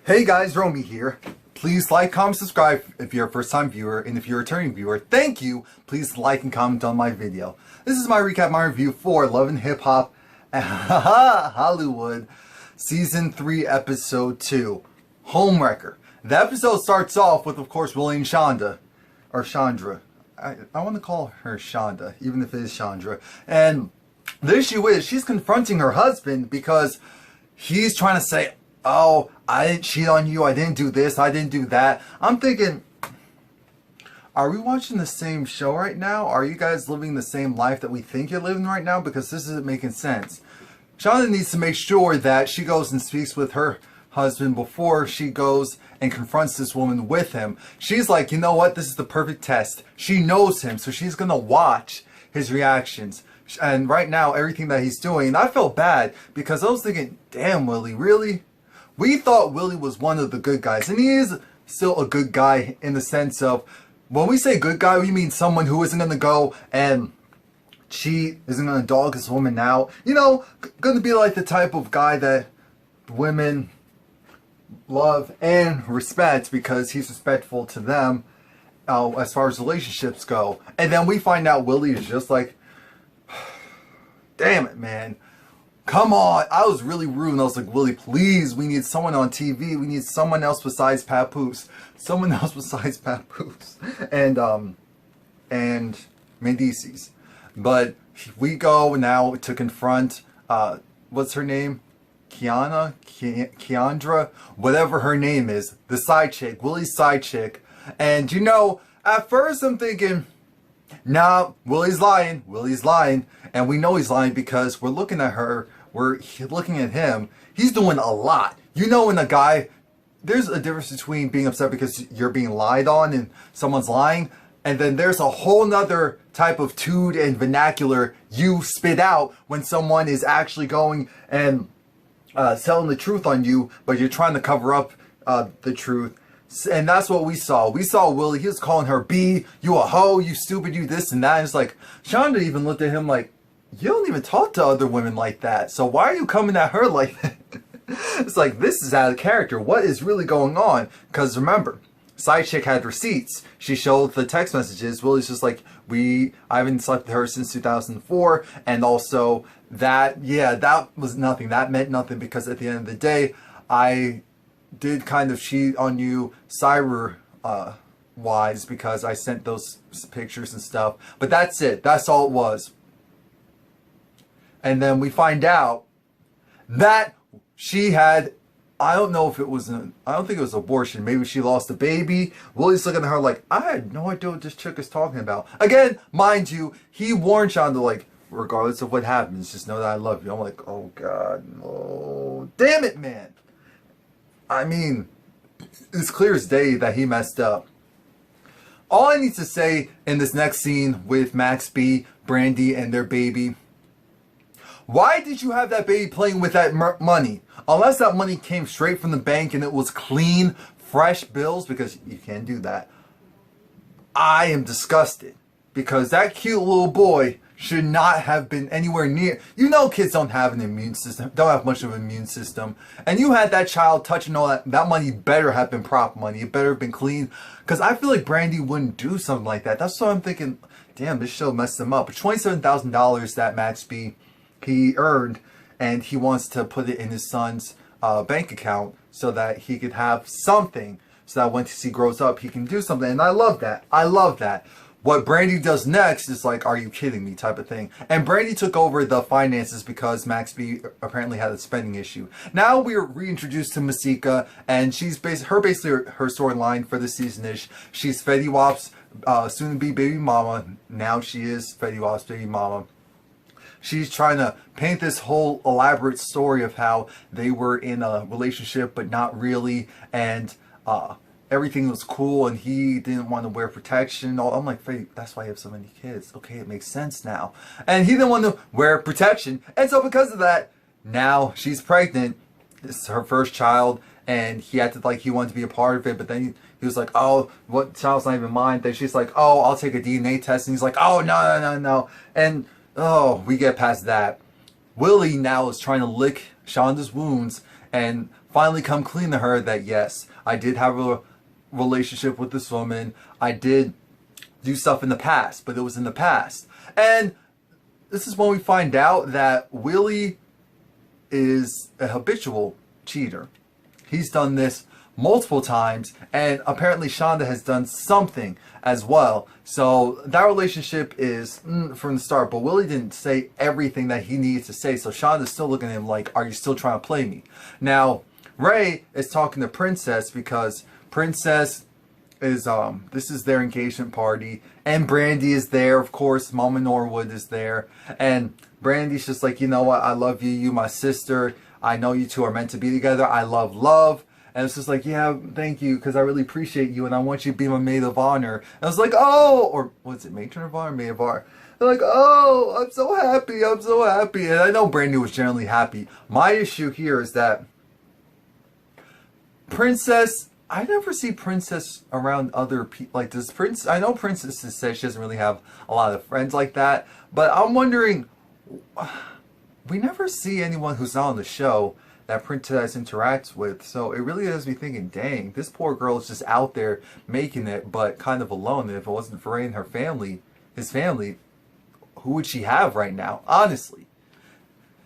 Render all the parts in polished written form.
Hey guys, Romie here. Please like, comment, subscribe if you're a first time viewer, and if you're a returning viewer, thank you. Please like and comment on my video. This is my recap, my review for Love and Hip Hop Hollywood Season 3 Episode 2, Homewrecker. The episode starts off with, of course, Willie and Shanda, or Chandra. I want to call her Shanda, even if it is Chandra. And the issue is, she's confronting her husband because he's trying to say, oh, I didn't cheat on you, I didn't do this, I didn't do that. I'm thinking, are we watching the same show right now? Are you guys living the same life that we think you're living right now? Because this isn't making sense. Shanda needs to make sure that she goes and speaks with her husband before she goes and confronts this woman with him. She's like, you know what, this is the perfect test. She knows him, so she's gonna watch his reactions. And right now, everything that he's doing, and I felt bad because I was thinking, damn, Willie, really? We thought Willie was one of the good guys, and he is still a good guy in the sense of, when we say good guy, we mean someone who isn't going to go and cheat, isn't going to dog his woman out. You know, going to be like the type of guy that women love and respect because he's respectful to them as far as relationships go. And then we find out Willie is just like, damn it, man. Come on, I was really rude and I was like, Willie, please, we need someone on TV. We need someone else besides Papoose. Someone else besides Papoose. And Mendices. But we go now to confront, what's her name? Keandra? Whatever her name is. The side chick, Willie's side chick. And you know, at first I'm thinking, nah, Willie's lying. Willie's lying. And we know he's lying because we're looking at her. We're looking at him. He's doing a lot. You know, when a guy, there's a difference between being upset because you're being lied on and someone's lying. And then there's a whole nother type of tude and vernacular you spit out when someone is actually going and telling the truth on you, but you're trying to cover up the truth. And that's what we saw. We saw Willie. He was calling her B, you a hoe, you stupid, you this and that. And it's like, Shanda even looked at him like, you don't even talk to other women like that. So why are you coming at her like that? It's like, this is out of character. What is really going on? Because remember, side chick had receipts. She showed the text messages. Willie's just like, I haven't slept with her since 2004. And also that, yeah, that was nothing. That meant nothing because at the end of the day, I did kind of cheat on you cyber wise because I sent those pictures and stuff. But that's it. That's all it was. And then we find out that she had, I don't know if it was I don't think it was abortion. Maybe she lost a baby. Willie's looking at her like, I had no idea what this chick is talking about. Again, mind you, he warned Shanda like, regardless of what happens, just know that I love you. I'm like, oh God, no. Damn it, man. I mean, it's clear as day that he messed up. All I need to say in this next scene with Max B, Brandy, and their baby, why did you have that baby playing with that money? Unless that money came straight from the bank and it was clean, fresh bills, because you can't do that. I am disgusted because that cute little boy should not have been anywhere near. You know, kids don't have an immune system, don't have much of an immune system. And you had that child touching all that. That money better have been prop money. It better have been clean. Because I feel like Brandy wouldn't do something like that. That's what I'm thinking. Damn, this show messed him up. But $27,000 that Max B, he earned, and he wants to put it in his son's bank account so that he could have something. So that once he grows up, he can do something. And I love that. I love that. What Brandy does next is like, are you kidding me type of thing. And Brandy took over the finances because Max B apparently had a spending issue. Now we're reintroduced to Masika, and she's basically her storyline for the season is she's Fetty Wap's soon-to-be baby mama. Now she is Fetty Wap's baby mama. She's trying to paint this whole elaborate story of how they were in a relationship but not really, and everything was cool and he didn't want to wear protection. I'm like, that's why you have so many kids. Okay, it makes sense now. And he didn't want to wear protection. And so because of that, now she's pregnant. This is her first child. And he acted like he wanted to be a part of it. But then he was like, oh, what child's not even mine? Then she's like, oh, I'll take a DNA test. And he's like, oh, no. And, oh, we get past that. Willie now is trying to lick Shanda's wounds and finally come clean to her that yes, I did have a relationship with this woman. I did do stuff in the past, but it was in the past. And this is when we find out that Willie is a habitual cheater. He's done this multiple times, and apparently Shanda has done something as well. So that relationship is from the start, but Willie didn't say everything that he needed to say, so Shanda's still looking at him like, are you still trying to play me? Now, Ray is talking to Princess because Princess is, this is their engagement party, and Brandy is there, of course, Mama Norwood is there, and Brandy's just like, you know what, I love you, you my sister, I know you two are meant to be together, I love love. And it's just like, yeah, thank you, because I really appreciate you, and I want you to be my maid of honor. And I was like, oh, or what's it, matron of honor, maid of honor? They're like, oh, I'm so happy, I'm so happy. And I know Brandy was generally happy. My issue here is that Princess, I never see Princess around other people. Like, does Princess, I know Princess says she doesn't really have a lot of friends like that, but I'm wondering, we never see anyone who's not on the show that Princess interacts with, so it really has me thinking, dang, this poor girl is just out there making it, but kind of alone. And if it wasn't for Ray and her family, his family, who would she have right now, honestly?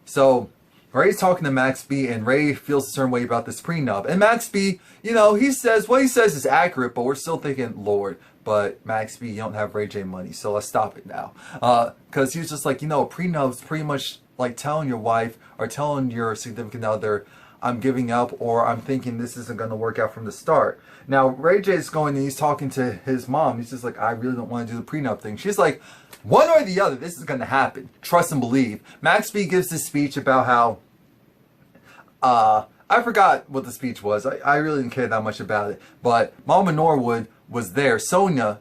So Ray's talking to Max B, and Ray feels a certain way about this prenup. And Max B, you know, he says, what he says is accurate, but we're still thinking, Lord, but Max B, you don't have Ray J money, so let's stop it now. Because he was just like, you know, a prenup's pretty much like telling your wife or telling your significant other, I'm giving up, or I'm thinking this isn't going to work out from the start. Now, Ray J is going and he's talking to his mom. He's just like, I really don't want to do the prenup thing. She's like, one or the other, this is going to happen. Trust and believe. Max B gives this speech about how, I forgot what the speech was. I really didn't care that much about it. But Mama Norwood was there. Sonia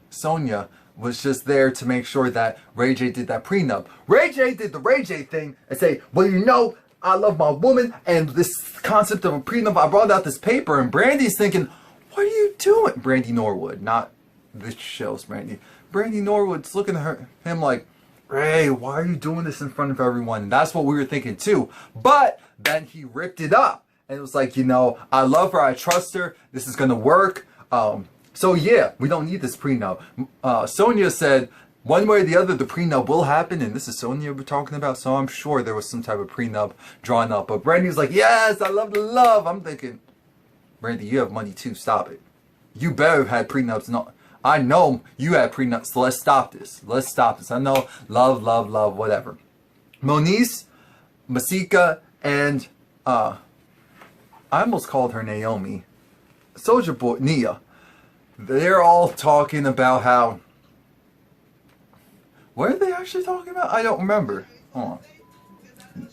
was just there to make sure that Ray J did that prenup. Ray J did the Ray J thing and say, well, you know, I love my woman, and this concept of a prenup, I brought out this paper, and Brandy's thinking, what are you doing? Brandy Norwood, not this show's Brandy. Brandy Norwood's looking at him like, Ray, why are you doing this in front of everyone? And that's what we were thinking too. But then he ripped it up, and it was like, you know, I love her, I trust her, this is gonna work. So yeah, we don't need this prenup. Sonia said, one way or the other, the prenup will happen, and this is Sonia we're talking about, so I'm sure there was some type of prenup drawn up. But Brandy's like, yes, I love the love. I'm thinking, Brandy, you have money too, stop it. You better have had prenups. No, I know you had prenups, so let's stop this. Let's stop this. I know, love, love, love, whatever. Moniece, Masika, and, I almost called her Naomi. Soldier Boy, Nia. They're all talking about how... What are they actually talking about? I don't remember. Hold on.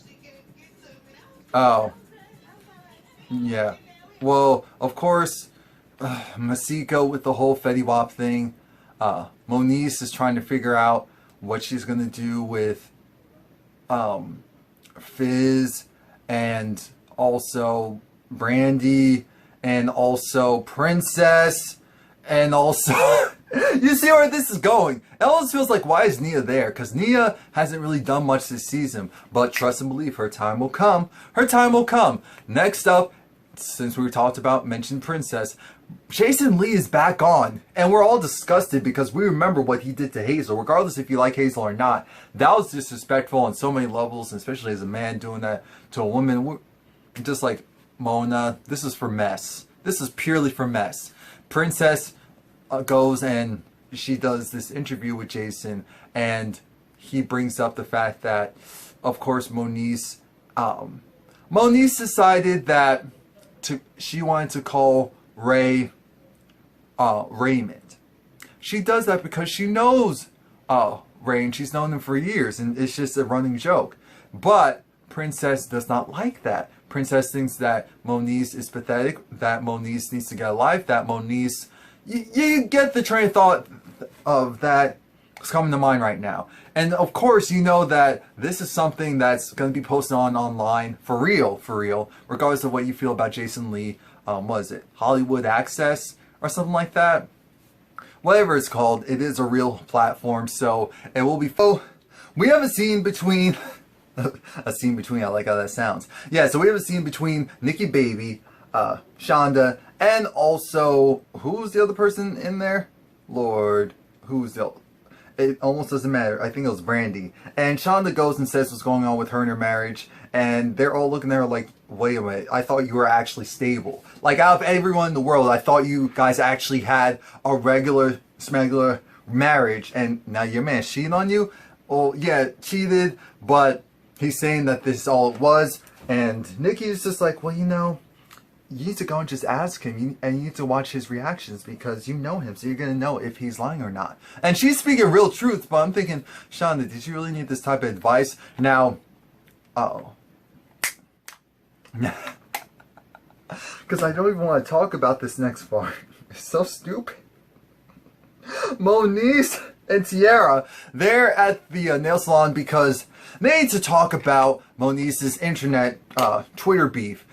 Oh. Yeah. Well, of course, Masika with the whole Fetty Wap thing. Moniece is trying to figure out what she's going to do with Fizz, and also Brandy, and also Princess, and also... You see where this is going. It almost feels like, why is Nia there? Because Nia hasn't really done much this season. But trust and believe, her time will come. Her time will come. Next up, since we mentioned Princess, Jason Lee is back on. And we're all disgusted because we remember what he did to Hazel. Regardless if you like Hazel or not. That was disrespectful on so many levels, especially as a man doing that to a woman. We're just like, Mona, this is for mess. This is purely for mess. Princess... goes and she does this interview with Jason, and he brings up the fact that, of course, Moniece decided that she wanted to call Ray Raymond. She does that because she knows Ray, and she's known him for years, and it's just a running joke. But Princess does not like that. Princess thinks that Moniece is pathetic, that Moniece needs to get a life, that Moniece... You get the train of thought of that is coming to mind right now. And of course, you know that this is something that's going to be posted online for real, regardless of what you feel about Jason Lee. What is it? Hollywood Access or something like that? Whatever it's called, it is a real platform, so it will be... Oh, we have a scene between... a scene between, I like how that sounds. Yeah, so we have a scene between Nikki Baby, Shanda, and also, who's the other person in there? Lord, who's the... It almost doesn't matter. I think it was Brandy. And Shanda goes and says what's going on with her and her marriage. And they're all looking at her like, wait a minute, I thought you were actually stable. Like, out of everyone in the world, I thought you guys actually had a regular, smuggler marriage. And now your man cheated on you? Well, yeah, cheated, but he's saying that this is all it was. And Nikki's just like, well, you know, you need to go and just ask him, and you need to watch his reactions because you know him, so you're going to know if he's lying or not. And she's speaking real truth, but I'm thinking, Shanda, did you really need this type of advice? Now, because I don't even want to talk about this next part. It's so stupid. Moniece and Tiara, they're at the nail salon because they need to talk about Moniece's internet Twitter beef.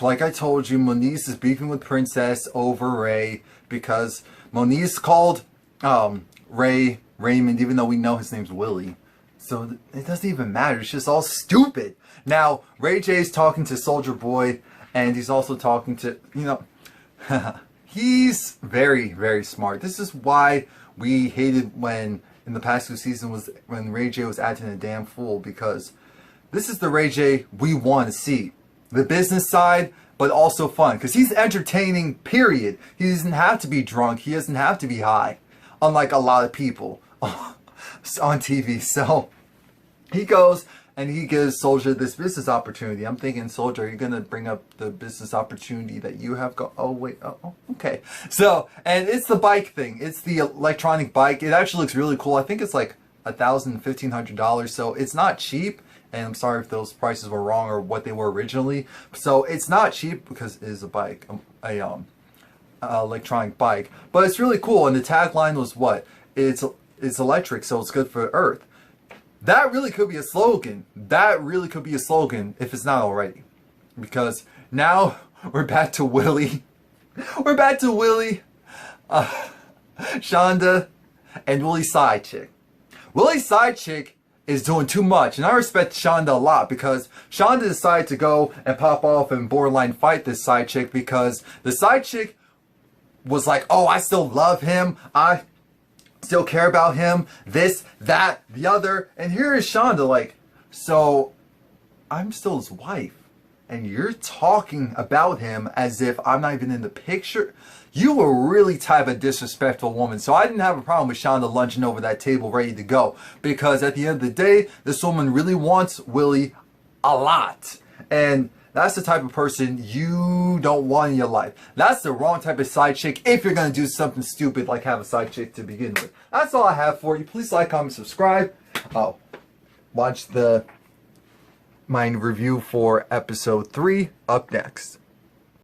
Like I told you, Moniece is beefing with Princess over Ray because Moniece called Ray Raymond, even though we know his name's Willie. So it doesn't even matter. It's just all stupid. Now, Ray J's talking to Soldier Boy, and he's also talking to, you know, he's very, very smart. This is why we hated when, in the past 2 seasons, when Ray J was acting a damn fool, because this is the Ray J we want to see. The business side, but also fun. Because he's entertaining, period. He doesn't have to be drunk. He doesn't have to be high. Unlike a lot of people on TV. So, he goes and he gives Soldier this business opportunity. I'm thinking, Soldier, you're going to bring up the business opportunity that you have oh, wait. Oh, okay. So, and it's the bike thing. It's the electronic bike. It actually looks really cool. I think it's like $1,000, $1,500. So, it's not cheap. And I'm sorry if those prices were wrong or what they were originally. So it's not cheap because it is a bike, electronic bike. But it's really cool. And the tagline was what? It's electric, so it's good for Earth. That really could be a slogan. That really could be a slogan if it's not already. Because now we're back to Willie. We're back to Willie, Shanda, and Willie's side chick. Willie's side chick is doing too much, and I respect Shanda a lot because Shanda decided to go and pop off and borderline fight this side chick because the side chick was like, oh, I still love him, I still care about him, this, that, the other, and here is Shanda like, so I'm still his wife and you're talking about him as if I'm not even in the picture. You were really type of disrespectful woman. So I didn't have a problem with Shanda lunging over that table ready to go. Because at the end of the day, this woman really wants Willie a lot. And that's the type of person you don't want in your life. That's the wrong type of side chick if you're going to do something stupid like have a side chick to begin with. That's all I have for you. Please like, comment, subscribe. Oh, watch my review for episode 3 up next.